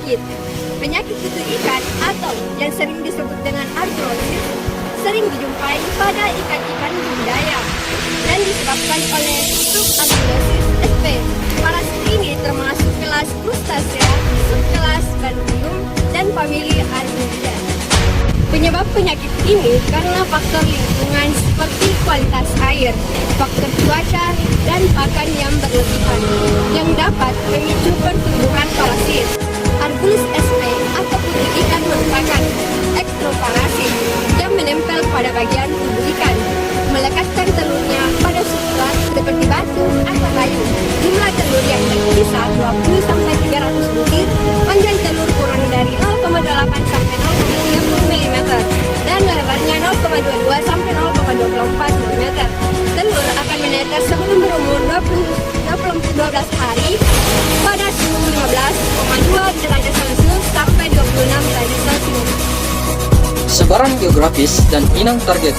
penyakit. Penyakit kutu ikan atau yang sering disebut dengan arbulosis sering dijumpai pada ikan-ikan budidaya dan disebabkan oleh subarbulosis sp. Parasit ini termasuk kelas Crustacea, subkelas Banthium, dan famili Arbulidae. Penyebab penyakit ini karena faktor lingkungan seperti kualitas air, faktor cuaca, dan pakan yang berlebihan yang dapat memicu pertumbuhan parasit. Arbulus sp atau kutu ikan merupakan ekstroparasit yang menempel pada bagian tubuh ikan, melekatkan telurnya pada substrat seperti batu atau kayu. Jumlah telur yang terpisah 20-300 butir, panjang telur kurang dari 0,8 sampai 0,30 mm dan lebarnya 0,22 sampai 0,24 mm. Telur akan menetas sebelum berumur 12 hari pada suhu 15,2 derajat Celcius sampai 26 derajat Celcius. Sebaran geografis dan inang target.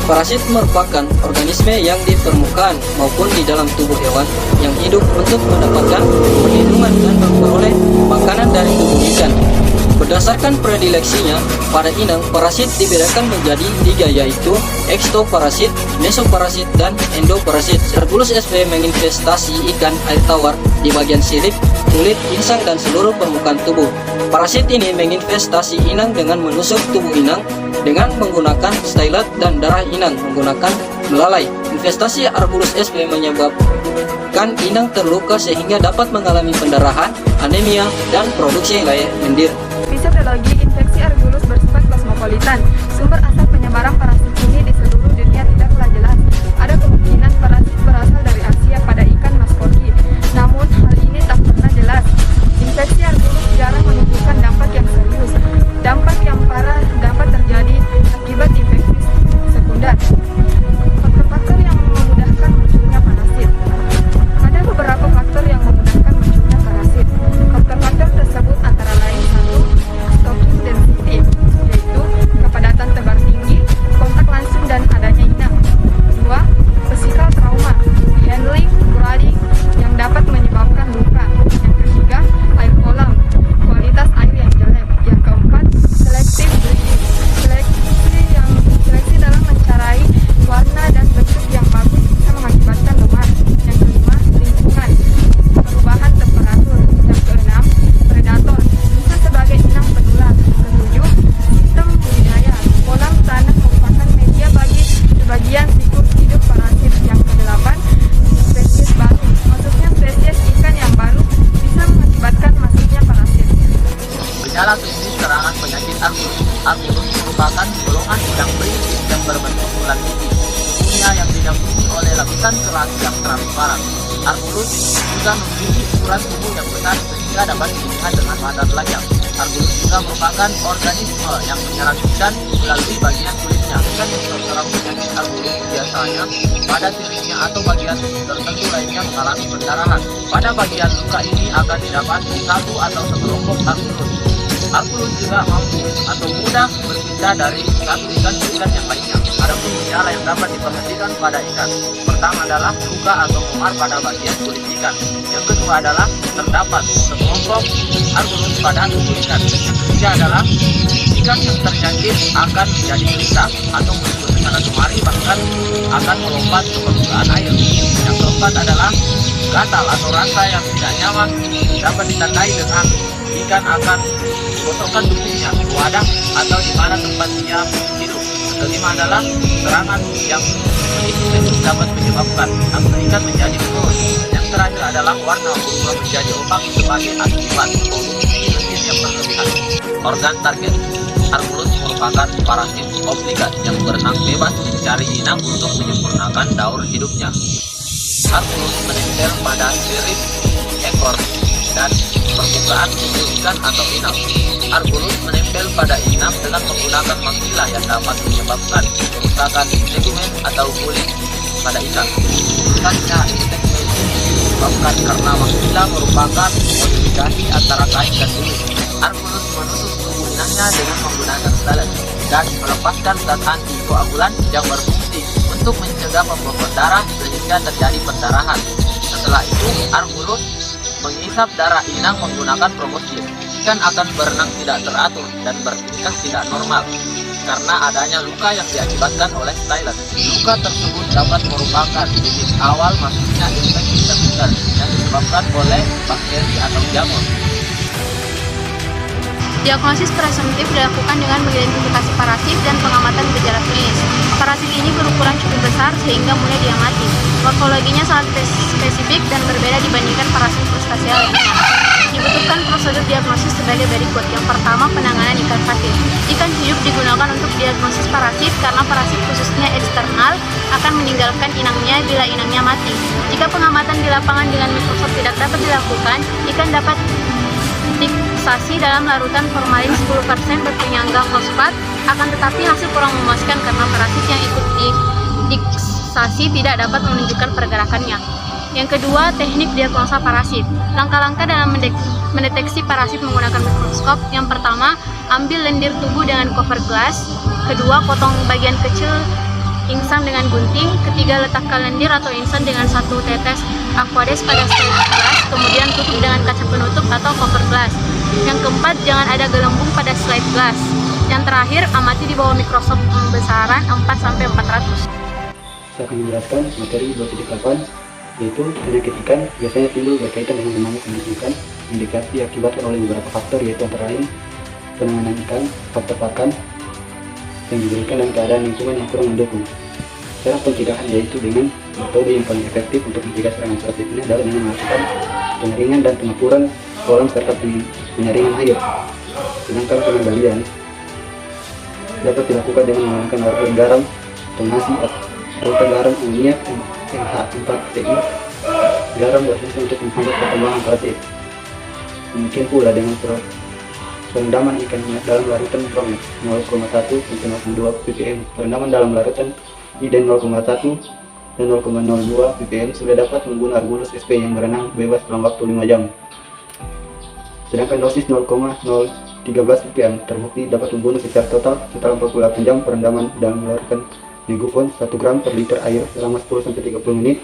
Parasit merupakan organisme yang di permukaan maupun di dalam tubuh hewan yang hidup untuk mendapatkan perlindungan dan memperoleh makanan dari tubuh ikan. Berdasarkan predileksinya, pada inang parasit dibedakan menjadi 3, yaitu ekstoparasit, mesoparasit, dan endoparasit. Arbulus sp menginvestasi ikan air tawar di bagian sirip, kulit, insang, dan seluruh permukaan tubuh. Parasit ini menginvestasi inang dengan menusuk tubuh inang dengan menggunakan stylet dan darah inang menggunakan belalai. Investasi Arbulus sp menyebabkan inang terluka sehingga dapat mengalami pendarahan, anemia, dan produksi lendir. Fisiologi infeksi Arbulus bersifat kosmopolitan. Sumber asal penyebaran parasit ini di seluruh dunia tidaklah jelas. Ada kemungkinan parasit berasal dari Asia pada ikan maskorgi, namun hal ini tak pernah jelas. Infeksi Arbulus jarang menunjukkan dampak yang serius. Dampak yang parah dapat terjadi akibat infeksi sekunder. Faktor-faktor yang memudahkan munculnya parasit. Ada beberapa faktor yang memudahkan munculnya parasit. Faktor-faktor tersebut antara lain: 1. Stocking density, yaitu kepadatan tebar tinggi, kontak langsung dan adanya inang. 2. Physical trauma, handling, crawling yang dapat menyebabkan luka. Yang ketiga, air kolam, kualitas air yang jelek. Yang keempat, selective breeding, seleksi dalam mencarai warna dan bentuk yang bagus bisa mengakibatkan lemar. Yang kelima, lingkungan, perubahan temperatur. Yang keenam, predator, bisa sebagai inang penular. Ketujuh, sistem budidaya, kolam tanah merupakan media bagi sebagian siklus hidup parasit. Yang kedelapan, spesies baru, maksudnya spesies ikan yang baru bisa mengakibatkan masuknya parasit. Gejala klinis serangan penyakit Arbulus. Arbulus merupakan golongan udang berintik yang berbentuk bulat putih. Tubuhnya yang dinaungi oleh lapisan keras yang transparan. Arbulus juga memiliki ukuran tubuh yang besar sehingga dapat dilihat dengan mata telanjang. Arbulus juga merupakan organisme yang menyerang ikan melalui bagian kulitnya. Ikan yang terserang penyakit Arbulus biasanya pada siripnya atau bagian tertentu lainnya mengalami pendarahan. Pada bagian luka ini akan didapati satu atau sekelompok Arbulus. Arbulus juga mampu atau mudah berpindah dari satu ikan ke ikan yang lainnya. Ada pun gejala yang dapat diperhatikan pada ikan. Pertama adalah luka atau memar pada bagian kulit ikan. Yang kedua adalah terdapat sekelompok Arbulus pada tubuh ikan. Yang ketiga adalah ikan yang terjangkit akan menjadi gelisah atau muncul ke sana kemari, bahkan akan melompat ke permukaan air. Yang keempat adalah gatal atau rasa yang tidak nyaman dapat ditandai dengan ikan akan gosokkan tubuhnya di wadah atau di mana tempat dia hidup. Kelima adalah serangan yang intensif dapat menyebabkan angsa ikan menjadi menurun. Yang terakhir adalah warna berubah menjadi opak sebagai akibat konsumsi lendir yang berlebihan. Organ target. Arbulus merupakan parasit obligat yang berenang bebas mencari inang untuk menyempurnakan daur hidupnya. Arbulus menempel pada sirip, ekor, dan permukaan tubuh ikan atau inang. Arbulus menempel pada inang dengan menggunakan maksila yang dapat menyebabkan kerusakan tegumen atau kulit pada ikan. Rusaknya infeksi disebabkan karena maksila merupakan komunikasi antara kain dan kulit. Arbulus menusuk tubuh inangnya dengan menggunakan stylet dan melepaskan zat antikoagulan yang berfungsi untuk mencegah pembekuan darah sehingga terjadi pendarahan. Setelah itu, Arbulus menghisap darah inang menggunakan proboscis. ikan akan berenang tidak teratur dan bertingkah tidak normal karena adanya luka yang diakibatkan oleh stylet. Luka tersebut dapat merupakan titik awal masuknya infeksi sekunder yang disebabkan oleh bakteri atau jamur. Diagnosis presumptif dilakukan dengan mengidentifikasi parasit dan pengamatan gejala klinis. Parasit ini berukuran cukup besar sehingga mudah diamati. Morfologinya sangat spesifik dan berbeda dibandingkan parasit krustasial lainnya. Dibutuhkan prosedur diagnosis sebagai berikut. Yang pertama, penanganan ikan sakit. Ikan hidup digunakan untuk diagnosis parasit karena parasit khususnya eksternal akan meninggalkan inangnya bila inangnya mati. Jika pengamatan di lapangan dengan mikroskop tidak dapat dilakukan, ikan dapat difiksasi dalam larutan formalin 10% berpenyangga fosfat, akan tetapi hasil kurang memuaskan karena parasit yang ikut difiksasi tidak dapat menunjukkan pergerakannya. Yang kedua, teknik diagnosa parasit. Langkah-langkah dalam mendeteksi parasit menggunakan mikroskop. Yang pertama, ambil lendir tubuh dengan cover glass. Kedua, potong bagian kecil insang dengan gunting. Ketiga, letakkan lendir atau insang dengan 1 tetes aqueous pada slide glass, kemudian tutup dengan kaca penutup atau cover glass. Yang keempat, jangan ada gelembung pada slide glass. Yang terakhir, amati di bawah mikroskop besaran 4-400. Saya akan menjelaskan materi 2.8, yaitu penyakit ikan biasanya timbul berkaitan dengan lemahnya kondisi ikan yang diakibatkan oleh beberapa faktor, yaitu antara lain penanganan ikan, faktor pakan yang diberikan, dan keadaan lingkungan yang kurang mendukung. Cara pencegahan yaitu dengan metode yang paling efektif untuk mencegah serangan parasit ini adalah dengan melakukan pengeringan dan pengapuran kolam serta penyaringan air. Sedangkan pengendalian dapat dilakukan dengan menggunakan larutan garam, tonasi, larutan garam amonia NH4TI, garam berfungsi untuk menghambat perkembangan parasit. Demikian pula dengan perendaman ikan dalam larutan promil 0,1 sampai 0,2 ppm. Perendaman dalam larutan IDEN 0,1 dan 0,02 ppm sudah dapat membunuh Argulus sp yang berenang bebas dalam waktu 5 jam. Sedangkan dosis 0,013 ppm terbukti dapat membunuh secara total setelah 48 jam perendaman dalam larutan Negupon 1 gram per liter air selama 10-30 menit